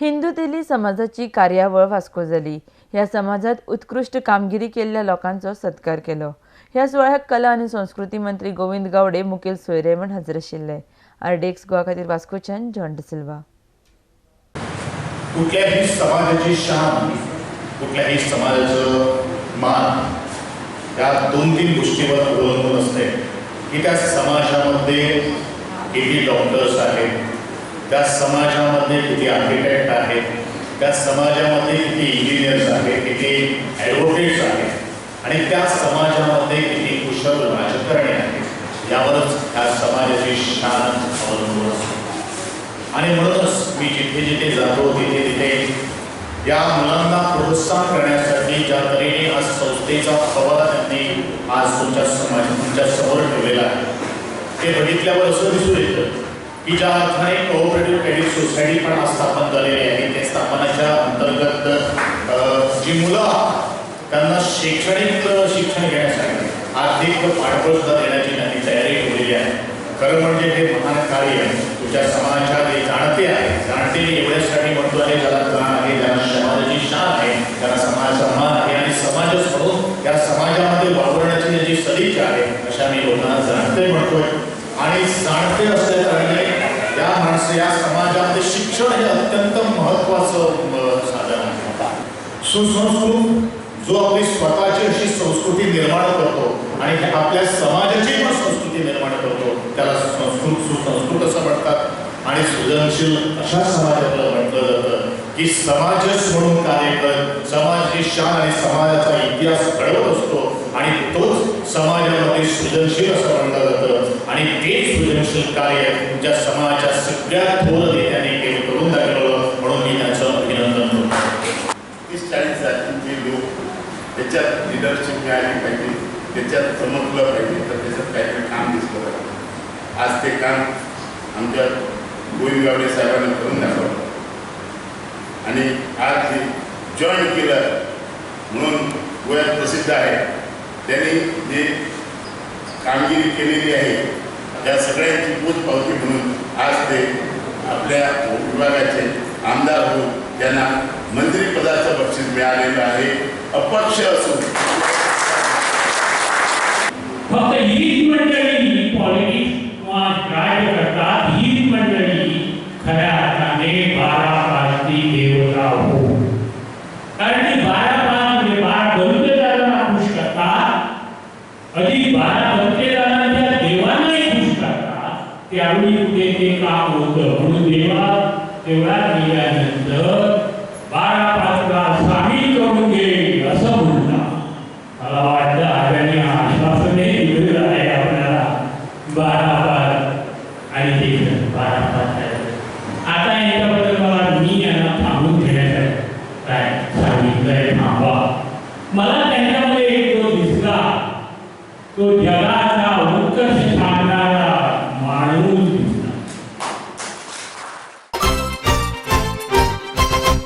हिंदू समाजाची कार्यावळ वास्को जाली। ह्या समाजात उत्कृष्ट कामगिरी केल्ल्या लोकांचो सत्कार केलो। ह्या सुवाळ्याक कला आणि संस्कृती मंत्री गोविंद गावडे मुखेल सोयरेवण हजर आशिल्ले। आरडेक्स गोवा खातीर वास्कोच्यान जॉन डिसिल्वा। कुठल्याही समाजाची शान, कुठल्याही समाजाचं मान या दोन तीन गोष्टीवर अवलंबून असते की त्या समाजामध्ये किती डॉक्टर्स आहेत, त्या समाजामध्ये किती आर्किटेक्ट आहेत, त्या समाजामध्ये किती इंजिनियर्स आहेत, किती ॲडव्होकेट्स आहेत आणि त्या समाजामध्ये किती कुशल राजकारणी आहेत, यावरच त्या समाजाची शान अवलंबून असते। आणि म्हणूनच मी जिथे जिथे जातो तिथे तिथे या मुलांना प्रोत्साहन करण्यासाठी ज्या तऱ्हेने आज संस्थेचा हवाला त्यांनी आज तुमच्या समोर ठेवलेला आहे, ते बघितल्यावर असं दिसून येतं की ज्या अर्थाने कोऑपरेटिव्ह क्रेडिट सोसायटी पण आज स्थापन झालेली आहे, त्या स्थापनाच्या अंतर्गत जी मुलं त्यांना शैक्षणिक शिक्षण घेण्यासाठी आर्थिक पाठबळ देण्याची त्यांनी तयारी ठेवलेली आहे। खरं म्हणजे हे महान कार्य तुमच्या समाजात जाणते आहे। जाणते एवढ्यासाठी म्हणतो आहे ज्याला जाण आहे, ज्याला समाजाची शान आहे, ज्याला समाजाचा मान आहे आणि समाजच म्हणून या समाजामध्ये वावरण्याची ज्याची सदिच्छा आहे, अशा मी लोकांना जाणते म्हणतोय। आणि जाणते असल्या कारणाने या माणसं या समाजामध्ये शिक्षण हे अत्यंत महत्त्वाचं साधन आहे। सुसंस्कृत जो आपली स्वतःची अशी संस्कृती निर्माण करतो आणि आपल्या समाजाची पण संस्कृती निर्माण करतो, त्याला सुसंस्कृत असं म्हणतात। आणि सृजनशील अशा समाजाला म्हटलं जातं की समाजच म्हणून कार्य करत समाजाची शान आणि समाजाचा इतिहास घडवत असतो आणि तोच समाजामध्ये सृजनशील असं म्हणलं जातं। आणि ते सृजनशील कार्य तुमच्या समाजाच्या सगळ्यात थोर नेत्याने करून दाखवलं, म्हणून मी त्याचं अभिनंदन करतो। 30-40 जातींचे लोक त्याच्यात लिडरशिप मिळाली पाहिजे, त्याच्यात चमकलं पाहिजे, तर त्याच्यात काहीतरी काम दिसलं पाहिजे। आज ते काम आमच्या गोविंद गावडे साहेबांनी करून दाखवलं आणि आज जे जॉईन केलं म्हणून गोव्यात प्रसिद्ध आहे, त्यांनी जे कामगिरी केलेली आहे त्या सगळ्यांची पोचपावती म्हणून आज ते आपल्या विभागाचे आमदार होऊन त्यांना मंत्रिपदाचं बक्षीस मिळालेलं आहे। अपक्ष असून फक्त हीच मंडळी पॉलिटिक्स किंवा राज्य करतात, हीच मंडळी खऱ्या अर्थाने 12 पाचची देवता हो। कारण ती 12 पाच म्हणजे 12 बंददारांना खुश करतात, अधिक 12 बंददारांच्या देवांनाही खुश करतात। त्यावेळी कुठे ते काम होतं म्हणून देवा तेवढा गेल्यानंतर 12 पाचला सामील करून घे असं म्हणतात। मला वाटतं आगामी आश्वासने दिलेलं आहे आपल्याला 12 पाच आणि ते 12 पाच आहे। आता याच्याबद्दल मला मी यांना थांबून घेण्यासाठी काय सांगितलंय थांबा। मला त्यांच्यामध्ये एक जो दिसला तो जगा